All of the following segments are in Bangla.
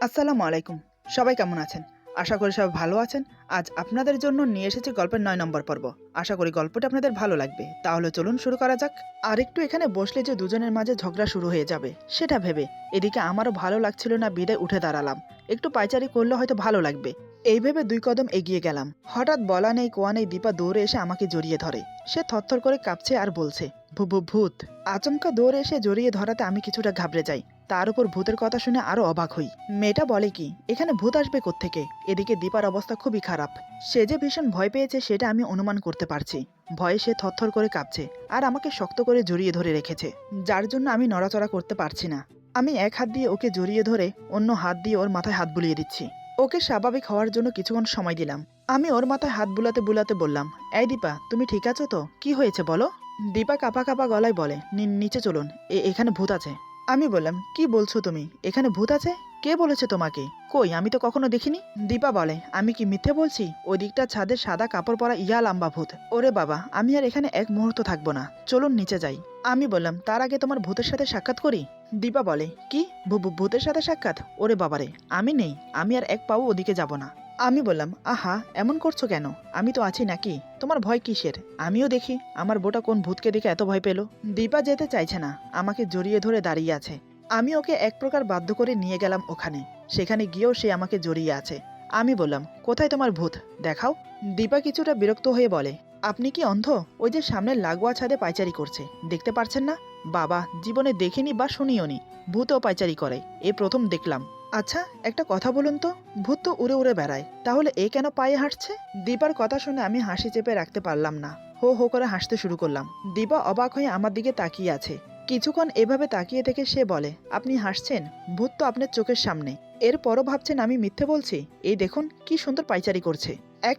আসসালামু আলাইকুম। সবাই কেমন আছেন? আশা করি সবাই ভালো আছেন। আজ আপনাদের জন্য নিয়ে এসেছি গল্পের ৯ নম্বর পর্ব। আশা করি গল্পটা আপনাদের ভালো লাগবে। তাহলে চলুন শুরু করা যাক। আরেকটু এখানে বসলে যে দুজনের মাঝে ঝগড়া শুরু হয়ে যাবে সেটা ভেবে এদিকে আমারও ভালো লাগছিল না, বিদায় উঠে দাঁড়ালাম। একটু পায়চারি করলে হয়তো ভালো লাগবে। এই ভেবে ২ কদম এগিয়ে গেলাম। হঠাৎ বলা নেই কোয়া নেই দীপা দৌড়ে এসে আমাকে জড়িয়ে ধরে। সে থরথর করে কাঁপছে আর বলছে, ভূত। আচমকা দৌড়ে এসে জড়িয়ে ধরাতে আমি কিছুটা ঘাবড়ে যাই। তার উপর ভূতের কথা শুনে আরো অবাক হই। মেয়েটা বলে কি এখানে ভূত আসবে কোত্থেকে? এদিকে দীপার অবস্থা খুবই খারাপ। সে যে ভীষণ ভয় পেয়েছে সেটা আমি অনুমান করতে পারছি। ভয়ে সে থরথর করে কাঁপছে আর আমাকে শক্ত করে জড়িয়ে ধরে রেখেছে, যার জন্য আমি নড়াচড়া করতে পারছি না। আমি এক হাত দিয়ে ওকে জড়িয়ে ধরে অন্য হাত দিয়ে ওর মাথায় হাত বুলিয়ে দিচ্ছি। ওকে স্বাভাবিক হওয়ার জন্য কিছুক্ষণ সময় দিলাম। আমি ওর মাথায় হাত বুলাতে বুলাতে বললাম, এই দীপা, তুমি ঠিক আছো তো? কি হয়েছে বলো? দীপা কাঁপা কাঁপা গলায় বলে, নিচে চলুন, এখানে ভূত আছে। আমি বললাম, কি বলছো তুমি? এখানে ভূত আছে? কে বলেছে তোমাকে? কই, আমি তো কখনো দেখিনি। দীপা বলে, আমি কি মিথ্যে বলছি? ওই দিকটা ছাদে সাদা কাপড় পরা ইয়া লম্বা ভূত। ওরে বাবা, আমি আর এখানে এক মুহূর্ত থাকবো না, চলুন নিচে যাই। আমি বললাম, তার আগে তোমার ভূতের সাথে সাক্ষাৎ করি। দীপা বলে, কি ভূতের সাথে সাক্ষাৎ? ওরে বাবারে, আমি নেই, আমি আর এক পাও ওদিকে যাব না। আমি বললাম, আহা, এমন করছো কেন? আমি তো আছি নাকি? তোমার ভয় কিসের? আমিও দেখি আমার বোটা কোন ভূতকে দেখে এত ভয় পেল। দীপা যেতে চাইছে না, আমাকে জড়িয়ে ধরে দাঁড়িয়ে আছে। আমি ওকে এক প্রকার বাধ্য করে নিয়ে গেলাম ওখানে। সেখানে গিয়েও সে আমাকে জড়িয়ে আছে। আমি বললাম, কোথায় তোমার ভূত? দেখাও। দীপা কিছুটা বিরক্ত হয়ে বলে, আপনি কি অন্ধ? ওই যে সামনের লাগোয়া ছাদে পায়চারি করছে, দেখতে পারছেন না? বাবা, জীবনে দেখিনি বা শুনিওনি ভূতও পায়চারি করে, এ প্রথম দেখলাম। আচ্ছা, একটা কথা বলুন তো, ভূত তো উড়ে উড়ে বেড়ায়, তাহলে এ কেন পায়ে হাঁটছে? দীপার কথা শুনে আমি হাসি চেপে রাখতে পারলাম না, হো হো করে হাসতে শুরু করলাম। দীপা অবাক হয়ে আমার দিকে তাকিয়ে আছে। কিছুক্ষণ এভাবে তাকিয়ে থেকে সে বলে, আপনি হাসছেন? ভূত তো আপনার চোখের সামনে। এরপরও ভাবছেন আমি মিথ্যে বলছি? এই দেখুন কি সুন্দর পায়চারি করছে। এক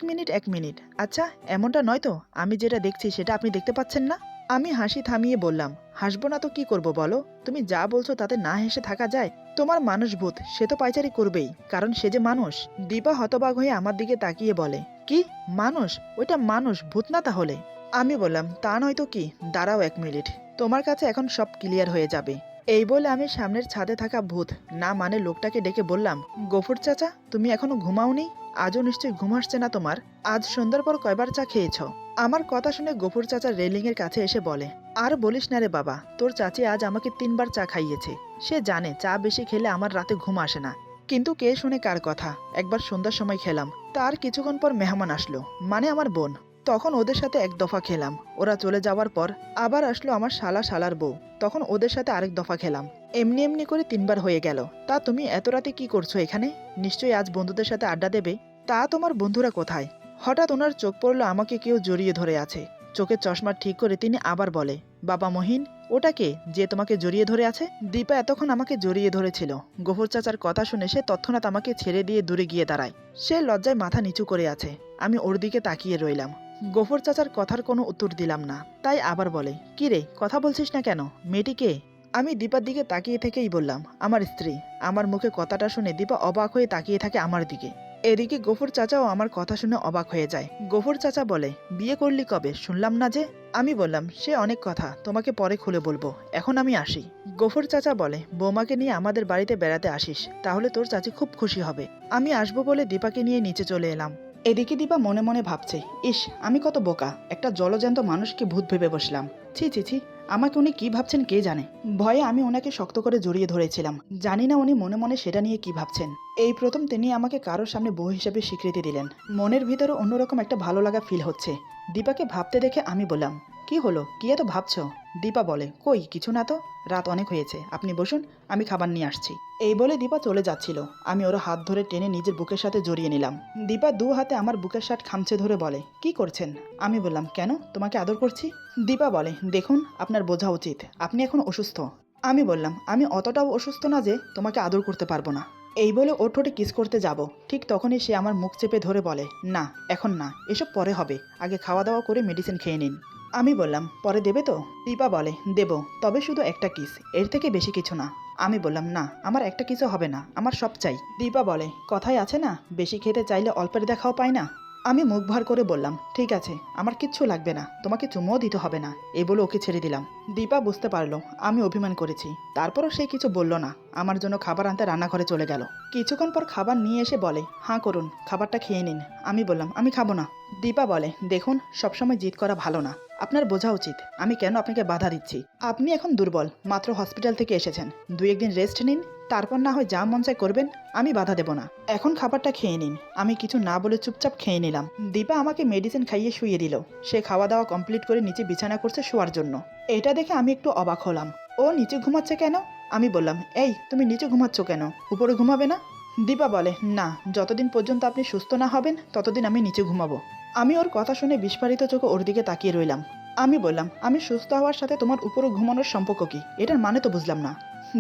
মিনিট। আচ্ছা, এমনটা নয় তো? আমি যেটা দেখছি সেটা আপনি দেখতে পাচ্ছেন না? আমি হাসি থামিয়ে বললাম, হাসবো না তো কি করব বলো? তুমি যা বলছো তাতে না হেসে থাকা যায়? তোমার মানুষ ভূত, সে তো পায়চারি করবেই, কারণ সে যে মানুষ। দীপা হতবাক হয়ে আমার দিকে তাকিয়ে বলে, কি মানুষ? ওইটা মানুষ, ভূত না তাহলে? আমি বললাম, তা নয় তো কি, দাঁড়াও ১ মিনিট, তোমার কাছে এখন সব ক্লিয়ার হয়ে যাবে। এই বলে আমি সামনের ছাদে থাকা ভূত না মানে লোকটাকে ডেকে বললাম, গফুর চাচা, তুমি এখনো ঘুমাওনি? আজও নিশ্চয়ই ঘুম আসছে না তোমার? আজ সন্ধ্যার পর কয়বার চা খেয়েছ? আমার কথা শুনে গফুর চাচা রেলিং এর কাছে এসে বলে, আর বলিস না রে বাবা, তোর চাচি আজ আমাকে ৩ বার চা খাইয়েছে। সে জানে চা বেশি খেলে আমার রাতে ঘুম আসে না। কিন্তু কে শুনে কার কথা? একবার সন্ধ্যার সময় খেলাম, তার কিছুক্ষণ পর মেহমান আসলো, মানে আমার বোন। তখন ওদের সাথে এক দফা খেলাম। ওরা চলে যাওয়ার পর আবার আসলো আমার শালার বউ। তখন ওদের সাথে আরেক দফা খেলাম। এমনি এমনি করে ৩ বার হয়ে গেল। তা তুমি এত রাতে কি করছো এখানে? নিশ্চয়ই আজ বন্ধুদের সাথে আড্ডা দেবে। তা তোমার বন্ধুরা কোথায়? হঠাৎ ওনার চোখ পড়লো আমাকে কেউ জড়িয়ে ধরে আছে। চোখের চশমা ঠিক করে তিনি আবার বলে, বাবা মহিন, ওটা কে যে তোমাকে জড়িয়ে ধরে আছে? দীপা এতক্ষণ আমাকে জড়িয়ে ধরেছিল। গফুর চাচার কথা শুনে সে তৎক্ষণাৎ আমাকে ছেড়ে দিয়ে দূরে গিয়ে দাঁড়ায়। সে লজ্জায় মাথা নিচু করে আছে। আমি ওর দিকে তাকিয়ে রইলাম। গফুর চাচার কথার কোনো উত্তর দিলাম না। তাই আবার বলে, কি রে, কথা বলছিস না কেন? মেয়েটি কে? আমি দীপার দিকে তাকিয়ে থেকেই বললাম, আমার স্ত্রী। আমার মুখে কথাটা শুনে দীপা অবাক হয়ে তাকিয়ে থাকে আমার দিকে। এদিকে গফুর চাচাও আমার কথা শুনে অবাক হয়ে যায়। গফুর চাচা বলে, বিয়ে করলি কবে? শুনলাম না যে। আমি বললাম, সে অনেক কথা, তোমাকে পরে খুলে বলবো, এখন আমি আসি। গফুর চাচা বলে, বৌমাকে নিয়ে আমাদের বাড়িতে বেড়াতে আসিস, তাহলে তোর চাচি খুব খুশি হবে। আমি আসবো বলে দীপাকে নিয়ে নিচে চলে এলাম। এদিকে দীপা মনে মনে ভাবছে, ইস, আমি কত বোকা, একটা জলজ্যান্ত মানুষকে ভূত ভেবে বসলাম। ছি, আমাকে উনি কি ভাবছেন কে জানে। ভয়ে আমি ওনাকে শক্ত করে জড়িয়ে ধরেছিলাম। জানি না উনি মনে মনে সেটা নিয়ে কি ভাবছেন। এই প্রথম তিনি আমাকে কারোর সামনে বউ হিসেবে স্বীকৃতি দিলেন। মনের ভিতরে অন্যরকম একটা ভালো লাগা ফিল হচ্ছে। দীপাকে ভাবতে দেখে আমি বললাম, কি হলো, কি এত ভাবছো? দীপা বলে, কই কিছু না তো, রাত অনেক হয়েছে, আপনি বসুন, আমি খাবার নিয়ে আসছি। এই বলে দীপা চলে যাচ্ছিল। আমি ওর হাত ধরে টেনে নিজের বুকের সাথে জড়িয়ে নিলাম। দীপা ২ হাতে আমার বুকের শার্ট খামচে ধরে বলে, কি করছেন? আমি বললাম, কেন, তোমাকে আদর করছি। দীপা বলে, দেখুন, আপনার বোঝা উচিত আপনি এখন অসুস্থ। আমি বললাম, আমি অতটাও অসুস্থ না যে তোমাকে আদর করতে পারবো না। এই বলে ওর ঠোঁটে কিস করতে যাব, ঠিক তখনই সে আমার মুখ চেপে ধরে বলে, না, এখন না, এসব পরে হবে, আগে খাওয়া দাওয়া করে মেডিসিন খেয়ে নিন। আমি বললাম, পরে দেবে তো? দীপা বলে, দেব, তবে শুধু একটা কিস, এর থেকে বেশি কিছু না। আমি বললাম, না, আমার একটা কিসও হবে না, আমার সব চাই। দীপা বলে, কথাই আছে না, বেশি খেতে চাইলে অল্পের দেখাও পায় না। আমি মুখ ভার করে বললাম, ঠিক আছে, আমার কিচ্ছু লাগবে না, তোমাকে চুমুও দিতে হবে না, এই বলে ওকে ছেড়ে দিলাম। দীপা বুঝতে পারলো আমি অভিমান করেছি, তারপরও সে কিছু বলল না। আমার জন্য খাবার আনতে রান্নাঘরে চলে গেল। কিছুক্ষণ পর খাবার নিয়ে এসে বলে, হাঁ করুন, খাবারটা খেয়ে নিন। আমি বললাম, আমি খাবো না। দীপা বলে, দেখুন, সবসময় জিদ করা ভালো না। আপনার বোঝা উচিত আমি কেন আপনাকে বাধা দিচ্ছি। আপনি এখন দুর্বল, মাত্র হসপিটাল থেকে এসেছেন, 2-1 দিন রেস্ট নিন, তারপর না হয় যা মন চায় করবেন, আমি বাধা দেব না। এখন খাবারটা খেয়ে নিন। আমি কিছু না বলে চুপচাপ খেয়ে নিলাম। দীপা আমাকে মেডিসিন খাইয়ে শুয়ে দিল। সে খাওয়া দাওয়া কমপ্লিট করে নিচে বিছানা করছে শোয়ার জন্য। এটা দেখে আমি একটু অবাক হলাম। ও নিচে ঘুমাচ্ছে কেন? আমি বললাম, এই তুমি নিচে ঘুমাচ্ছ কেন, উপরে ঘুমাবে না? দীপা বলে, না, যতদিন পর্যন্ত আপনি সুস্থ না হবেন ততদিন আমি নিচে ঘুমাবো। আমি ওর কথা শুনে বিস্ফারিত চোখে ওর দিকে তাকিয়ে রইলাম। আমি বললাম, আমি সুস্থ হওয়ার সাথে তোমার উপরে ঘুমানোর সম্পর্ক কি? এটার মানে তো বুঝলাম না।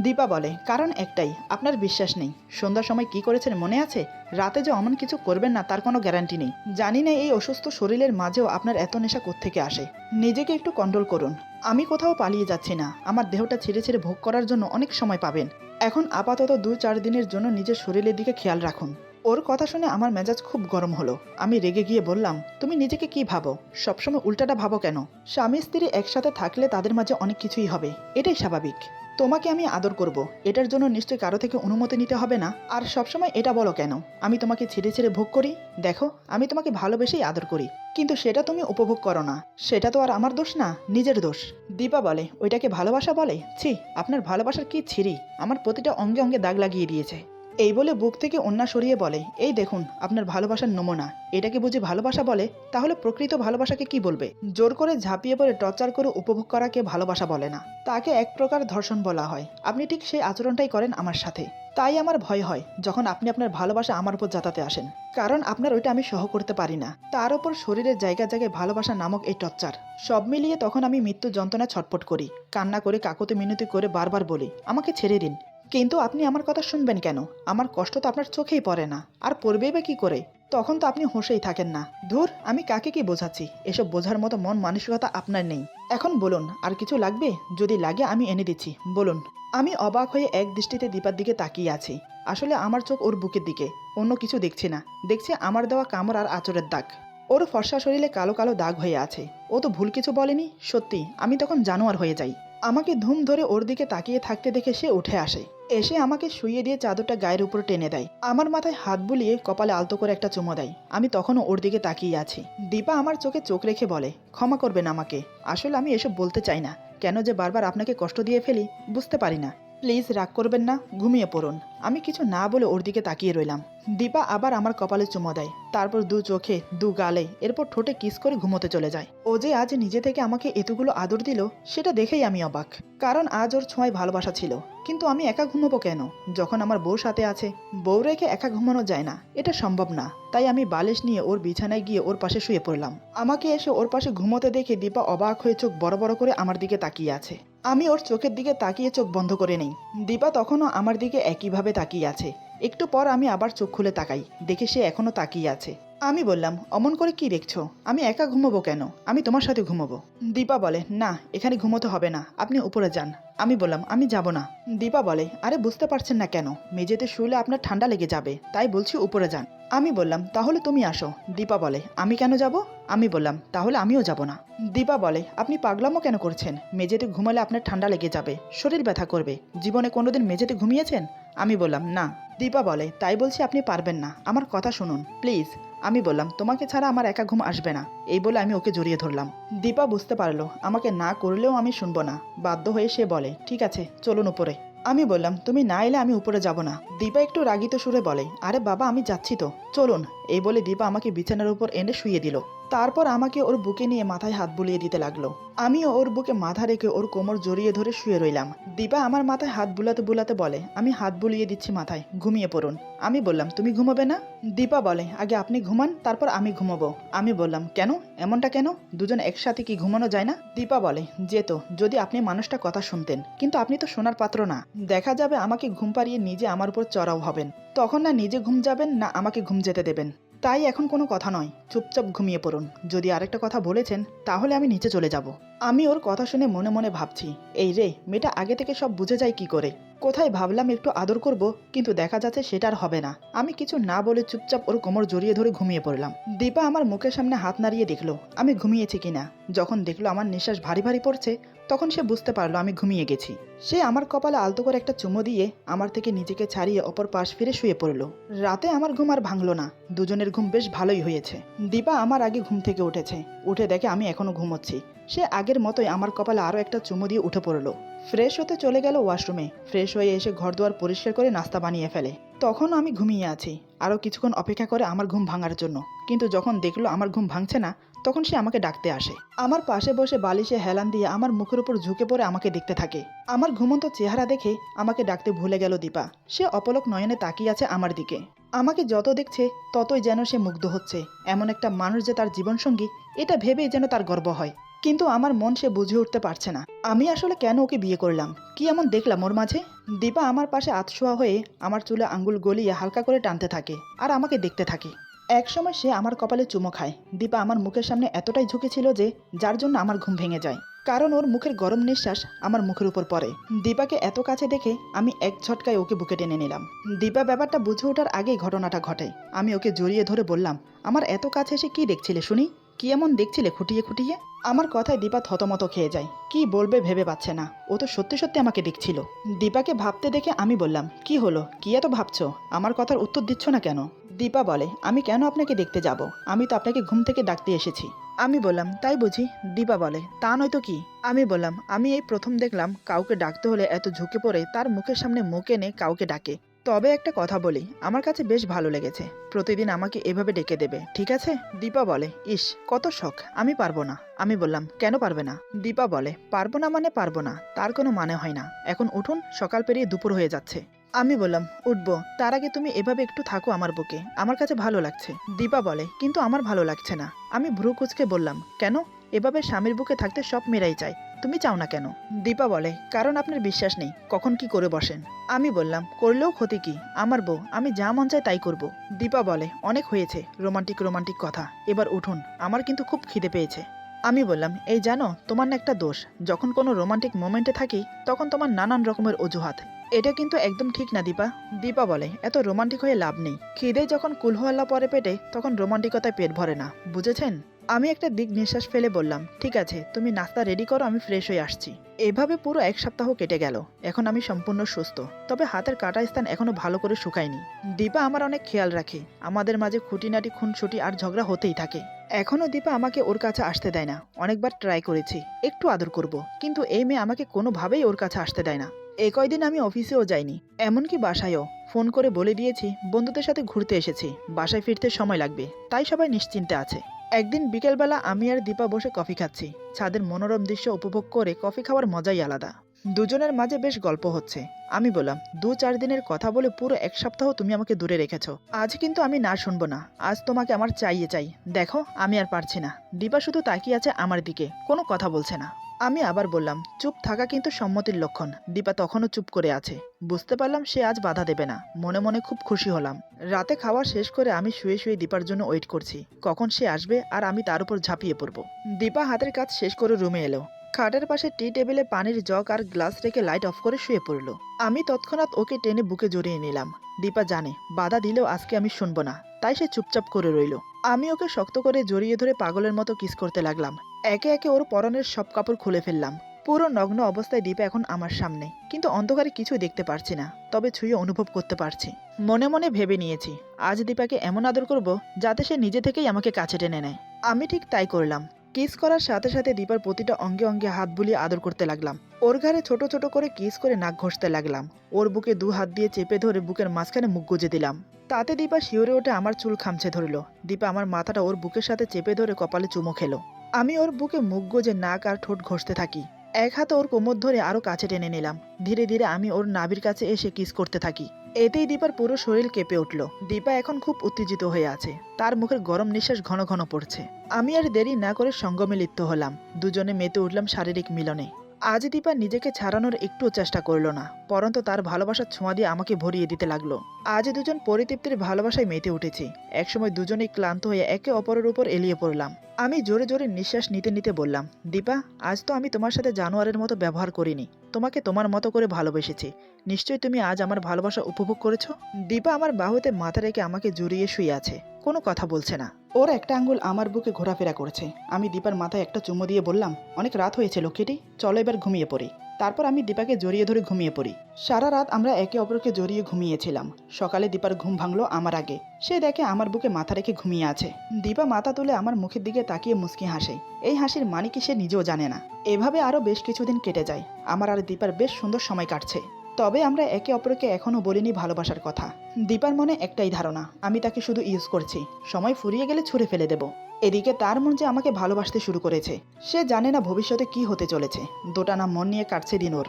দীপা বলে, কারণ একটাই, আপনার বিশ্বাস নেই। সন্ধ্যার সময় কি করেছেন মনে আছে? রাতে যে অমন কিছু করবেন না তার কোনো গ্যারান্টি নেই। জানি না এই অসুস্থ শরীরের মাঝেও আপনার এত নেশা কোত্থেকে আসে। নিজেকে একটু কন্ট্রোল করুন। আমি কোথাও পালিয়ে যাচ্ছি না। আমার দেহটা ছেড়ে ছেড়ে ভোগ করার জন্য অনেক সময় পাবেন। এখন আপাতত 2-4 দিনের জন্য নিজের শরীরের দিকে খেয়াল রাখুন। ওর কথা শুনে আমার মেজাজ খুব গরম হলো। আমি রেগে গিয়ে বললাম, তুমি নিজেকে কি ভাবো? সবসময় উল্টাটা ভাবো কেন? স্বামী স্ত্রী একসাথে থাকলে তাদের মাঝে অনেক কিছুই হবে, এটাই স্বাভাবিক। তোমাকে আমি আদর করব, এটার জন্য নিশ্চয়ই কারো থেকে অনুমতি নিতে হবে না। আর সবসময় এটা বলো কেন আমি তোমাকে ছেড়ে ছেড়ে ভোগ করি? দেখো, আমি তোমাকে ভালোবেসেই আদর করি, কিন্তু সেটা তুমি উপভোগ করো না। সেটা তো আর আমার দোষ না, নিজের দোষ। দীপা বলে, ওইটাকে ভালোবাসা বলে? ছি, আপনার ভালোবাসার কি ছিরি, আমার প্রতিটা অঙ্গে অঙ্গে দাগ লাগিয়ে দিয়েছে। এই বলে বুক থেকে ওন্না সরিয়ে বলে, এই দেখুন আপনার ভালোবাসার নমুনা। এটাকে বুঝি ভালোবাসা বলে? তাহলে প্রকৃত ভালোবাসাকে কি বলবে? জোর করে ঝাঁপিয়ে পড়ে টর্চার করে উপভোগ করাকে ভালোবাসা বলে না, তাকে এক প্রকার ধর্ষণ বলা হয়। আপনি ঠিক সেই আচরণটাই করেন আমার সাথে। তাই আমার ভয় হয় যখন আপনি আপনার ভালোবাসা আমার উপর জাতাতে আসেন, কারণ আপনার ওইটা আমি সহ করতে পারি না। তার উপর শরীরের জায়গায় জায়গায় ভালোবাসা নামক এই টর্চার, সব মিলিয়ে তখন আমি মৃত্যু যন্ত্রণা ছটফট করি, কান্না করে কাকুতি মিনতি করে বারবার বলি, আমাকে ছেড়ে দিন। কিন্তু আপনি আমার কথা শুনবেন কেন? আমার কষ্ট তো আপনার চোখেই পড়ে না, আর পড়বেই বা কি করে? তখন তো আপনি হোশেই থাকেন না। ধুর, আমি কাকে কি বোঝাচ্ছি? এসব বোঝার মতো মন মানসিকতা আপনার নেই। এখন বলুন, আর কিছু লাগবে? যদি লাগে আমি এনে দিচ্ছি, বলুন। আমি অবাক হয়ে এক দৃষ্টিতে দীপার দিকে তাকিয়ে আছি। আসলে আমার চোখ ওর বুকের দিকে, অন্য কিছু দেখছি না। দেখছি আমার দেওয়া কামড় আর আঁচড়ের দাগ। ওর ফর্সা শরীরে কালো কালো দাগ হয়ে আছে। ও তো ভুল কিছু বলেনি। সত্যি আমি তখন জানোয়ার হয়ে যাই। আমাকে ধুম ধরে ওর দিকে তাকিয়ে থাকতে দেখে সে উঠে আসে। এসে আমাকে শুইয়ে দিয়ে চাদরটা গায়ের উপর টেনে দেয়। আমার মাথায় হাত বুলিয়ে কপালে আলতো করে একটা চুমো দেয়। আমি তখনও ওর দিকে তাকিয়ে আছি। দীপা আমার চোখে চোখ রেখে বলে, ক্ষমা করবেন আমাকে। আসলে আমি এসব বলতে চাই না। কেন যে বারবার আপনাকে কষ্ট দিয়ে ফেলি বুঝতে পারি না। প্লিজ রাগ করবেন না, ঘুমিয়ে পড়ুন। আমি কিছু না বলে ওর দিকে তাকিয়ে রইলাম। দীপা আবার আমার কপালে চুমো দেয়, তারপর 2 চোখে 2 গালে, এরপর ঠোঁটে কিস করে ঘুমোতে চলে যায়। ও যে আজ নিজে থেকে আমাকে এতগুলো আদর দিল, সেটা দেখেই আমি অবাক। কারণ আজ ওর ছোঁয়ায় ভালোবাসা ছিল। কিন্তু আমি একা ঘুমোবো কেন, যখন আমার বউ সাথে আছে? বউ রেখে একা ঘুমানো যায় না, এটা সম্ভব না। তাই আমি বালিশ নিয়ে ওর বিছানায় গিয়ে ওর পাশে শুয়ে পড়লাম। আমাকে এসে ওর পাশে ঘুমোতে দেখে দীপা অবাক হয়ে চোখ বড় বড় করে আমার দিকে তাকিয়ে আছে। আমি ওর চোখের দিকে তাকিয়ে চোখ বন্ধ করে নেই। দীপা তখনও আমার দিকে একইভাবে তাকিয়ে আছে। একটু পর আমি আবার চোখ খুলে তাকাই, দেখে সে এখনো তাকিয়ে আছে। আমি বললাম, অমন করে কি দেখছো? আমি একা ঘুমোবো কেন? আমি তোমার সাথে ঘুমোবো। দীপা বলে, না, এখানে ঘুমোতে হবে না, আপনি উপরে যান। আমি বললাম, আমি যাব না। দীপা বলে, আরে বুঝতে পারছেন না কেন? মেঝেতে শুলে আপনার ঠান্ডা লেগে যাবে, তাই বলছি উপরে যান। আমি বললাম, তাহলে তুমি আসো। দীপা বলে, আমি কেন যাব? আমি বললাম, তাহলে আমিও যাব না। দীপা বলে, আপনি পাগলামো কেন করছেন? মেঝেতে ঘুমালে আপনার ঠান্ডা লেগে যাবে, শরীর ব্যথা করবে। জীবনে কোনোদিন মেঝেতে ঘুমিয়েছেন? আমি বললাম, না। দীপা বলে, তাই বলছি আপনি পারবেন না, আমার কথা শুনুন প্লিজ। আমি বললাম, তোমাকে ছাড়া আমার একা ঘুম আসবে না। এই বলে আমি ওকে জড়িয়ে ধরলাম। দীপা বুঝতে পারলো আমাকে না করলেও আমি শুনবো না। বাধ্য হয়ে সে বলে, ঠিক আছে, চলুন উপরে। আমি বললাম, তুমি না এলে আমি উপরে যাব না। দীপা একটু রাগিত সুরে বলে, আরে বাবা, আমি যাচ্ছি তো, চলুন। এই বলে দীপা আমাকে বিছানার উপর এনে শুইয়ে দিল। তারপর আমাকে ওর বুকে নিয়ে মাথায় হাত বুলিয়ে দিতে লাগলো। আমিও ওর বুকে মাথা রেখে ওর কোমর জড়িয়ে ধরে শুয়ে রইলাম। দীপা আমার মাথায় হাত বুলাতে বুলাতে বলে, আমি হাত বুলিয়ে দিচ্ছি মাথায়, ঘুমিয়ে পড়ুন। আমি বললাম, তুমি ঘুমাবে না? দীপা বলে, আগে আপনি ঘুমান, তারপর আমি ঘুমাবো। আমি বললাম, কেন? এমনটা কেন? দুজন একসাথে কি ঘুমানো যায় না? দীপা বলে, যেত যদি আপনি মানুষটা কথা শুনতেন, কিন্তু আপনি তো শোনার পাত্র না। দেখা যাবে আমাকে ঘুম পাড়িয়ে নিজে আমার উপর চড়াও হবেন। তখন না নিজে ঘুম যাবেন, না আমাকে ঘুম যেতে দেবেন। তাই এখন কোনো কথা নয়, চুপচাপ ঘুমিয়ে পড়ুন। যদি আরেকটা কথা বলেছেন তাহলে আমি নিচে চলে যাব। আমি ওর কথা শুনে মনে মনে ভাবছি, এই রে, মেয়েটা আগে থেকে সব বুঝে যায় কি করে? কোথায় ভাবলাম একটু আদর করব, কিন্তু দেখা যাচ্ছে সেটা আর হবে না। আমি কিছু না বলে চুপচাপ ওর কোমর জড়িয়ে ধরে ঘুমিয়ে পড়লাম। দীপা আমার মুখের সামনে হাত নাড়িয়ে দেখলো আমি ঘুমিয়েছি কিনা। যখন দেখলো আমার নিঃশ্বাস ভারী ভারী পড়ছে, তখন সে বুঝতে পারলো আমি ঘুমিয়ে গেছি। সে আমার কপালে আলতো করে একটা চুমো দিয়ে আমার থেকে নিজেকে ছাড়িয়ে অপর পাশ ফিরে শুয়ে পড়লো। রাতে আমার ঘুম আর ভাঙলো না, দুজনের ঘুম বেশ ভালোই হয়েছে। দীপা আমার আগে ঘুম থেকে উঠেছে, উঠে দেখে আমি এখনো ঘুমোচ্ছি। সে আগের মতোই আমার কপালে আরও একটা চুমো দিয়ে উঠে পড়লো। ফ্রেশ হতে চলে গেল ওয়াশরুমে। ফ্রেশ হয়ে এসে ঘরদুয়ার পরিষ্কার করে নাস্তা বানিয়ে ফেলে। তখন আমি ঘুমিয়ে আছি, আরও কিছুক্ষণ অপেক্ষা করে আমার ঘুম ভাঙার জন্য। কিন্তু যখন দেখলো আমার ঘুম ভাঙছে না, তখন সে আমাকে ডাকতে আসে। আমার পাশে বসে বালিশে হেলান দিয়ে আমার মুখের উপর ঝুঁকে পড়ে আমাকে দেখতে থাকে। আমার ঘুমন্ত চেহারা দেখে আমাকে ডাকতে ভুলে গেল দীপা। সে অপলক নয়নে তাকিয়ে আছে আমার দিকে। আমাকে যত দেখছে ততই যেন সে মুগ্ধ হচ্ছে। এমন একটা মানুষ যে তার জীবনসঙ্গী, এটা ভেবেই যেন তার গর্ব হয়। কিন্তু আমার মন সে বুঝে উঠতে পারছে না আমি আসলে কেন ওকে বিয়ে করলাম, কি এমন দেখলাম ওর মাঝে। দীপা আমার পাশে আতশোয়া হয়ে আমার চুলে আঙ্গুল গলিয়ে হালকা করে টানতে থাকে আর আমাকে দেখতে থাকে। একসময় সে আমার কপালে চুমো খায়। দীপা আমার মুখের সামনে এতটাই ঝুঁকেছিল যে, যার জন্য আমার ঘুম ভেঙে যায়। কারণ ওর মুখের গরম নিঃশ্বাস আমার মুখের উপর পড়ে। দীপাকে এত কাছে দেখে আমি এক ঝটকায় ওকে বুকে টেনে নিলাম। দীপা ব্যাপারটা বুঝে ওঠার আগেই ঘটনাটা ঘটে। আমি ওকে জড়িয়ে ধরে বললাম, আমার এত কাছে এসে কি দেখছিলে শুনি, কি এমন দেখছিলে খুঁটিয়ে খুঁটিয়ে। আমার কথায় দীপা থতমত খেয়ে যায়, কি বলবে ভেবে পাচ্ছে না। ও তো সত্যি সত্যি আমাকে দেখছিল। দীপাকে ভাবতে দেখে আমি বললাম, কি হলো, কি এত ভাবছো, আমার কথার উত্তর দিচ্ছ না কেন। দীপা বলে, আমি কেন আপনাকে দেখতে যাব, আমি তো আপনাকে ঘুম থেকে ডাকতে এসেছি। আমি বললাম, তাই বুঝি। দীপা বলে, তা নয়তো কি। আমি বললাম, আমি এই প্রথম দেখলাম কাউকে ডাকতে হলে এত ঝুঁকে পড়ে তার মুখের সামনে মুখ এনে কাউকে ডাকে। তবে একটা কথা বলি, আমার কাছে বেশ ভালো লেগেছে। প্রতিদিন আমাকে এভাবে ডেকে দেবে, ঠিক আছে। দীপা বলে, ইস কত শখ, আমি পারবো না। আমি বললাম, কেন পারবে না। দীপা বলে, পারবো না মানে পারবো না, তার কোনো মানে হয় না। এখন উঠুন, সকাল পেরিয়ে দুপুর হয়ে যাচ্ছে। আমি বললাম, উঠবো, তার আগে তুমি এভাবে একটু থাকো আমার বুকে, আমার কাছে ভালো লাগছে। দীপা বলে, কিন্তু আমার ভালো লাগছে না। আমি ভ্রু কুঁচকে বললাম, কেন। এভাবে স্বামীর বুকে থাকতে সব মেয়েরাই চায়, তুমি চাও না কেন। দীপা বলে, কারণ আপনার বিশ্বাস নেই কখন কি করে বসেন। আমি বললাম, করলেও ক্ষতি কি, আমার বউ, আমি যা মন চাই তাই করব। দীপা বলে, অনেক হয়েছে রোমান্টিক রোমান্টিক কথা, এবার উঠুন, আমার কিন্তু খুব খিদে পেয়েছে। আমি বললাম, এই জানো, তোমার না একটা দোষ, যখন কোনো রোমান্টিক মোমেন্টে থাকি তখন তোমার নানান রকমের অজুহাত। এটা কিন্তু একদম ঠিক না দীপা। দীপা বলে, এত রোমান্টিক হয়ে লাভ নেই, খিদে যখন কুলহোয়াল্লা পরে পেটে তখন রোমান্টিকতায় পেট ভরে না, বুঝেছেন। আমি একটা দিক নিঃশ্বাস ফেলে বললাম, ঠিক আছে, তুমি নাস্তা রেডি করো, আমি ফ্রেশ হয়ে আসছি। এভাবে পুরো এক সপ্তাহ কেটে গেল। এখন আমি সম্পূর্ণ সুস্থ, তবে হাতের কাটা স্থান এখনো ভালো করে শুকায়নি। দীপা আমার অনেক খেয়াল রাখে, আমাদের মাঝে খুঁটিনাটি খুনসুটি আর ঝগড়া হতেই থাকে। এখনও দীপা আমাকে ওর কাছে আসতে দেয় না। অনেকবার ট্রাই করেছি একটু আদর করব, কিন্তু এই মেয়ে আমাকে কোনোভাবেই ওর কাছে আসতে দেয় না। এই কয়দিন আমি অফিসেও যাইনি, এমনকি বাসায়ও। ফোন করে বলে দিয়েছি বন্ধুদের সাথে ঘুরতে এসেছি, বাসায় ফিরতে সময় লাগবে, তাই সবাই নিশ্চিন্তে আছে। একদিন বিকেলবেলা আমি আর দীপা বসে কফি খাচ্ছি। ছাদের মনোরম দৃশ্য উপভোগ করে কফি খাওয়ার মজাই আলাদা। দুজনের মাঝে বেশ গল্প হচ্ছে। আমি বললাম, 2-4 দিনের কথা বলে পুরো এক সপ্তাহ তুমি আমাকে দূরে রেখেছ। আজ কিন্তু আমি না শুনবো না, আজ তোমাকে আমার চাইয়ে চাই। দেখো আমি আর পারছি না। দীপা শুধু তাকিয়ে আছে আমার দিকে, কোনো কথা বলছে না। আমি আবার বললাম, চুপ থাকা কিন্তু সম্মতির লক্ষণ। দীপা তখনও চুপ করে আছে। বুঝতে পারলাম সে আজ বাধা দেবে না। মনে মনে খুব খুশি হলাম। রাতে খাওয়া শেষ করে আমি শুয়ে শুয়ে দীপার জন্য ওয়েট করছি, কখন সে আসবে আর আমি তার উপর ঝাঁপিয়ে পড়ব। দীপা হাতের কাজ শেষ করে রুমে এলো। খাটের পাশে টি টেবিলে পানির জগ আর গ্লাস রেখে লাইট অফ করে শুয়ে পড়ল। আমি তৎক্ষণাৎ ওকে টেনে বুকে জড়িয়ে নিলাম। দীপা জানে বাধা দিলেও আজকে আমি শুনবো না, তাই সে চুপচাপ করে রইল। আমি ওকে শক্ত করে জড়িয়ে ধরে পাগলের মতো কিস করতে লাগলাম। একে একে ওর পরনের সব কাপড় খুলে ফেললাম। পুরো নগ্ন অবস্থায় দীপা এখন আমার সামনে, কিন্তু অন্ধকারে কিছু দেখতে পারছি না, তবে ছুঁয়ে অনুভব করতে পারছি। মনে মনে ভেবে নিয়েছি, আজ দীপাকে এমন আদর করব যাতে সে নিজে থেকেই আমাকে কাছে টেনে নেয়। আমি ঠিক তাই করলাম। কিস করার সাথে সাথে দীপার প্রতিটা অঙ্গে অঙ্গে হাত বুলিয়ে আদর করতে লাগলাম। ওর ঘাড়ে ছোট ছোট করে কিস করে নাক ঘষতে লাগলাম। ওর বুকে 2 হাত দিয়ে চেপে ধরে বুকের মাঝখানে মুখ গুজে দিলাম। তাতে দীপা শিউরে ওঠে আমার চুল খামছে ধরল। দীপা আমার মাথাটা ওর বুকের সাথে চেপে ধরে কপালে চুমো খেলো। আমি ওর বুকে মুখ গুজে নাক আর ঠোঁট ঘষতে থাকি। এক হাতে ওর কোমর ধরে আরো কাছে টেনে নিলাম। ধীরে ধীরে আমি ওর নাভির কাছে এসে কিস করতে থাকি। এতেই দীপার পুরো শরীর কেঁপে উঠল। দীপা এখন খুব উত্তেজিত হয়ে আছে, তার মুখের গরম নিঃশ্বাস ঘন ঘন পড়ছে। আমি আর দেরি না করে সঙ্গমে লিপ্ত হলাম। দুজনে মেতে উঠলাম শারীরিক মিলনে। আজ দীপা নিজেকে ছাড়ানোর একটুও চেষ্টা করলো না, পরন্তু তার ভালোবাসার ছোঁয়া দিয়ে আমাকে ভরিয়ে দিতে লাগলো। আজ দুজন পরিতৃপ্তির ভালোবাসায় মেতে উঠেছি। একসময় দুজনেই ক্লান্ত হয়ে একে অপরের উপর এলিয়ে পড়লাম। আমি জোরে জোরে নিঃশ্বাস নিতে নিতে বললাম, দীপা, আজ তো আমি তোমার সাথে জানোয়ারের মতো ব্যবহার করিনি। তোমাকে তোমার মতো করে ভালোবেসেছি। নিশ্চয়ই তুমি আজ আমার ভালোবাসা উপভোগ করেছো। দীপা আমার বাহুতে মাথা রেখে আমাকে জড়িয়ে শুয়ে আছে, কোনো কথা বলছে না। ওর একটা আঙ্গুল আমার বুকে ঘোরাফেরা করছে। আমি দীপার মাথায় একটা চুমু দিয়ে বললাম, অনেক রাত হয়েছে লক্ষ্মীটি, চলো এবার ঘুমিয়ে পড়ি। তারপর আমি দীপাকে জড়িয়ে ধরে ঘুমিয়ে পড়ি। সারা রাত আমরা একে অপরকে জড়িয়ে ঘুমিয়েছিলাম। সকালে দীপার ঘুম ভাঙলো আমার আগে। সে দেখে আমার বুকে মাথা রেখে ঘুমিয়ে আছে। দীপা মাথা তুলে আমার মুখের দিকে তাকিয়ে মুচকি হাসে। এই হাসির মানে কি সে নিজেও জানে না। এভাবে আরও বেশ কিছুদিন কেটে যায়। আমার আর দীপার বেশ সুন্দর সময় কাটছে। তবে আমরা একে অপরকে এখনও বলিনি ভালোবাসার কথা। দীপার মনে একটাই ধারণা, আমি তাকে শুধু ইউজ করছি, সময় ফুরিয়ে গেলে ছুঁড়ে ফেলে দেব। এদিকে তার মন যে আমাকে ভালোবাসতে শুরু করেছে। সে জানে না ভবিষ্যতে কি হতে চলেছে। দোটানা মন নিয়ে কাটছে দিন ওর।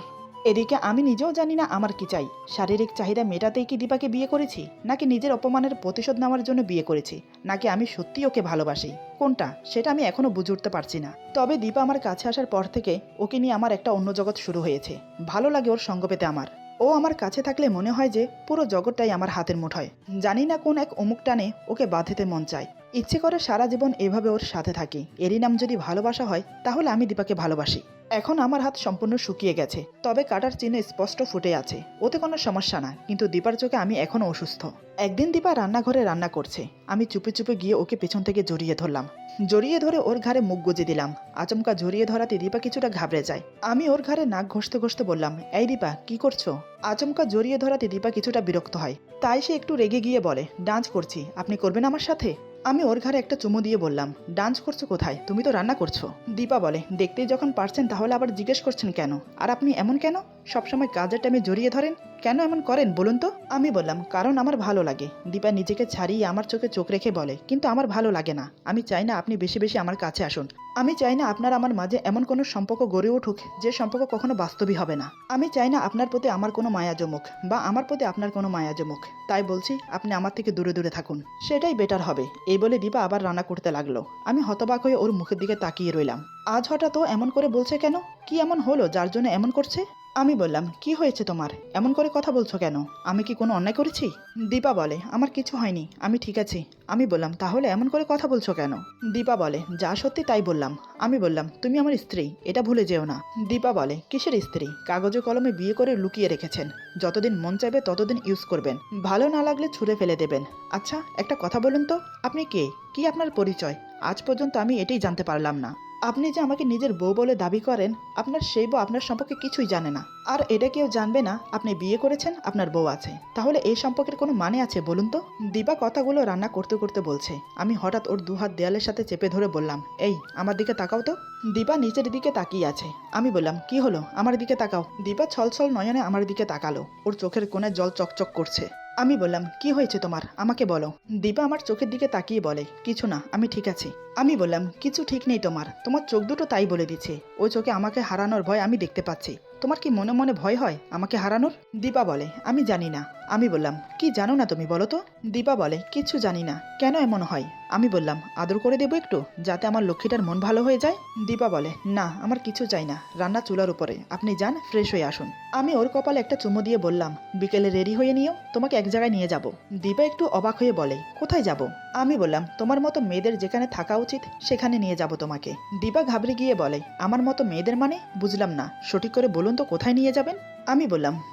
এদিকে আমি নিজেও জানি না আমার কি চাই। শারীরিক চাহিদা মেটাতেই কি দীপাকে বিয়ে করেছি, নাকি নিজের অপমানের প্রতিশোধ নেওয়ার জন্য বিয়ে করেছি, নাকি আমি সত্যি ওকে ভালোবাসি, কোনটা সেটা আমি এখনো বুঝে উঠতে পারছি না। তবে দীপা আমার কাছে আসার পর থেকে ওকে নিয়ে আমার একটা অন্য জগৎ শুরু হয়েছে। ভালো লাগে ওর সঙ্গ পেতে আমার। ও আমার কাছে থাকলে মনে হয় যে পুরো জগৎটাই আমার হাতের মুঠোয়। জানি না কোন এক অমুক টানে ওকে বাঁধতে মন চায়। ইচ্ছে করে সারা জীবন এভাবে ওর সাথে থাকি। এরই নাম যদি ভালোবাসা হয়, তাহলে আমি দীপাকে ভালোবাসি। এখন আমার হাত সম্পূর্ণ শুকিয়ে গেছে, তবে কাটার চিহ্ন স্পষ্ট ফুটে আছে। ওতে কোনো সমস্যা না, কিন্তু দীপার চোখে আমি এখনও অসুস্থ। একদিন দীপা রান্নাঘরে রান্না করছে। আমি চুপে চুপে গিয়ে ওকে পেছন থেকে জড়িয়ে ধরলাম। জড়িয়ে ধরে ওর ঘাড়ে মুখ গুজে দিলাম। আচমকা জড়িয়ে ধরাতে দীপা কিছুটা ঘাবড়ে যায়। আমি ওর ঘাড়ে নাক ঘষতে ঘষতে বললাম, এই দীপা, কি করছো? আচমকা জড়িয়ে ধরাতে দীপা কিছুটা বিরক্ত হয়। তাই সে একটু রেগে গিয়ে বলে, ডান্স করছি, আপনি করবেন আমার সাথে? আমি ওর ঘাড়ে একটা চুমু দিয়ে বললাম, ডান্স করছো কোথায়? তুমি তো রান্না করছো। দীপা বলে, দেখতেই যখন পারছেন তাহলে আবার জিজ্ঞেস করছেন কেন? আর আপনি এমন কেন? সবসময় কাজের টাইমে জড়িয়ে ধরেন, কেন এমন করেন বলুন তো? আমি বললাম, কারণ আমার ভালো লাগে। দীপা নিজেকে ছাড়িয়ে আমার চোখে চোখ রেখে বলে, কিন্তু আমার ভালো লাগে না। আমি চাই না আপনি বেশি বেশি আমার কাছে আসুন। আমি চাই না আপনার আমার মাঝে এমন কোনো সম্পর্ক গড়ে উঠুক যে সম্পর্ক কখনো বাস্তবই হবে না। আমি চাই না আপনার প্রতি আমার কোনো মায়া জমুক, বা আমার প্রতি আপনার কোনো মায়া জমুক। তাই বলছি, আপনি আমার থেকে দূরে দূরে থাকুন, সেটাই বেটার হবে। এই বলে দীপা আবার রান্না করতে লাগলো। আমি হতবাক হয়ে ওর মুখের দিকে তাকিয়ে রইলাম। আজ হঠাৎ ও এমন করে বলছে কেন? কি এমন হলো যার জন্য এমন করছে? আমি বললাম, কি হয়েছে তোমার? এমন করে কথা বলছো কেন? আমি কি কোনো অন্যায় করেছি? দীপা বলে, আমার কিছু হয়নি, আমি ঠিক আছি। আমি বললাম, তাহলে এমন করে কথা বলছো কেন? দীপা বলে, যা সত্যি তাই বললাম। আমি বললাম, তুমি আমার স্ত্রী, এটা ভুলে যেও না। দীপা বলে, কিসের স্ত্রী? কাগজে কলমে বিয়ে করে লুকিয়ে রেখেছেন। যতদিন মন চাইবে ততদিন ইউজ করবেন, ভালো না লাগলে ছুঁড়ে ফেলে দেবেন। আচ্ছা, একটা কথা বলুন তো, আপনি কে? কি আপনার পরিচয়? আজ পর্যন্ত আমি এটাই জানতে পারলাম না। আপনি যে আমাকে নিজের বউ বলে দাবি করেন, আপনার সেই বউ আপনার সম্পর্কে কিছুই জানে না। আর এটা কেউ জানবে না আপনি বিয়ে করেছেন, আপনার বউ আছে। তাহলে এই সম্পর্কের কোনো মানে আছে বলুন তো? দীপা কথাগুলো রান্না করতে করতে বলছে। আমি হঠাৎ ওর দুহাত দেয়ালের সাথে চেপে ধরে বললাম, এই, আমার দিকে তাকাও তো। দীপা নিচের দিকে তাকিয়ে আছে। আমি বললাম, কি হলো, আমার দিকে তাকাও। দীপা ছলছল নয়নে আমার দিকে তাকালো। ওর চোখের কোণে জল চকচক করছে। আমি বললাম, কি হয়েছে তোমার, আমাকে বলো। দীপা আমার চোখের দিকে তাকিয়ে বলে, কিছু না, আমি ঠিক আছি। আমি বললাম, কিছু ঠিক নেই তোমার, তোমার চোখ দুটো তাই বলে দিচ্ছে। ওই চোখে আমাকে হারানোর ভয় আমি দেখতে পাচ্ছি। তোমার কি মনে মনে ভয় হয় আমাকে হারানোর? দীপা বলে, আমি জানি না। আমি বললাম, কি জানো না তুমি, বলো তো? দীপা বলে, কিছু জানি না, কেন এমন হয়? আমি বললাম, আদর করে দেবো একটু, যাতে আমার লক্ষ্মীটার মন ভালো হয়ে যায়। দীপা বলে, না, আমার কিছু চাই না, রান্না চুলার উপরে, আপনি যান, ফ্রেশ হয়ে আসুন। আমি ওর কপালে একটা চুমু দিয়ে বললাম, বিকেলে রেডি হয়ে নিও, তোমাকে এক জায়গায় নিয়ে যাব। দীপা একটু অবাক হয়ে বলে, কোথায় যাব? আমি বললাম, তোমার মতো মেয়েদের যেখানে থাকা উচিত সেখানে নিয়ে যাব তোমাকে। দীপা ঘাবড়ে গিয়ে বলে, আমার মতো মেয়েদের মানে বুঝলাম না, সঠিক করে বলুন তো, কোথায় নিয়ে যাবেন? আমি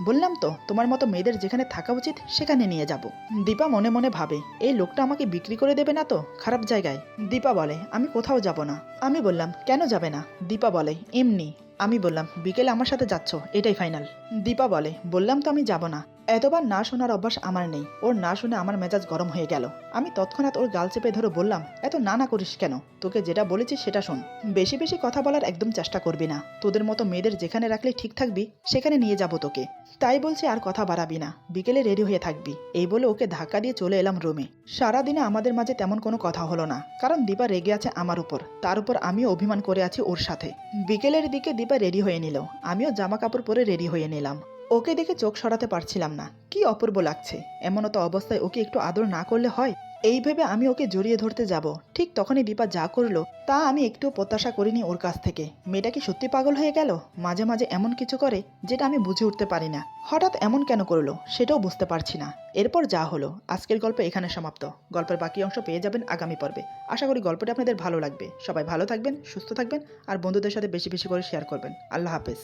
বললাম তো, তোমার মতো মেয়েদের যেখানে থাকা উচিত সেখানে নিয়ে যাব। দীপা মনে মনে ভাবে, এই লোকটা আমাকে বিক্রি করে দেবে না তো খারাপ জায়গায়? দীপা বলে, আমি কোথাও যাব না। আমি বললাম, কেন যাবে না? দীপা বলে, এমনি। আমি বললাম, বিকেলে আমার সাথে যাচ্ছ, এটাই ফাইনাল। দীপা বলে, বললাম তো আমি যাব না। এতবার না শোনার অভ্যাস আমার নেই। ওর না শুনে আমার মেজাজ গরম হয়ে গেল। আমি তৎক্ষণাৎ ওর গাল চেপে ধরে বললাম, এত না করিস কেন? তোকে যেটা বলেছি সেটা শোন। বেশি বেশি কথা বলার একদম চেষ্টা করবি না। তোদের মতো মেয়েদের যেখানে রাখলে ঠিক থাকবি সেখানে নিয়ে যাব তোকে। তাই বলছি, আর কথা বাড়াবি না, বিকেলে রেডি হয়ে থাকবি। এই বলে ওকে ধাক্কা দিয়ে চলে এলাম রুমে। সারাদিনে আমাদের মাঝে তেমন কোনো কথা হলো না, কারণ দীপা রেগে আছে আমার উপর, তার উপর আমিও অভিমান করে আছি ওর সাথে। বিকেলের দিকে দীপা রেডি হয়ে নিল, আমিও জামা কাপড় পরে রেডি হয়ে নিলাম। ওকে দেখে চোখ সরাতে পারছিলাম না, কি অপূর্ব লাগছে। এমনতো অবস্থায় ওকে একটু আদর না করলে হয়? এই ভেবে আমি ওকে জড়িয়ে ধরতে যাব, ঠিক তখনই দীপা যা করলো তা আমি একটু প্রত্যাশা করিনি ওর কাছ থেকে। মেয়েটা কি সত্যি পাগল হয়ে গেল? মাঝে মাঝে এমন কিছু করে যেটা আমি বুঝে উঠতে পারি না। হঠাৎ এমন কেন করলো সেটাও বুঝতে পারছি না। এরপর যা হলো, আজকের গল্প এখানে সমাপ্ত। গল্পের বাকি অংশ পেয়ে যাবেন আগামী পর্বে। আশা করি গল্পটা আপনাদের ভালো লাগবে। সবাই ভালো থাকবেন, সুস্থ থাকবেন, আর বন্ধুদের সাথে বেশি বেশি করে শেয়ার করবেন। আল্লাহ হাফেজ।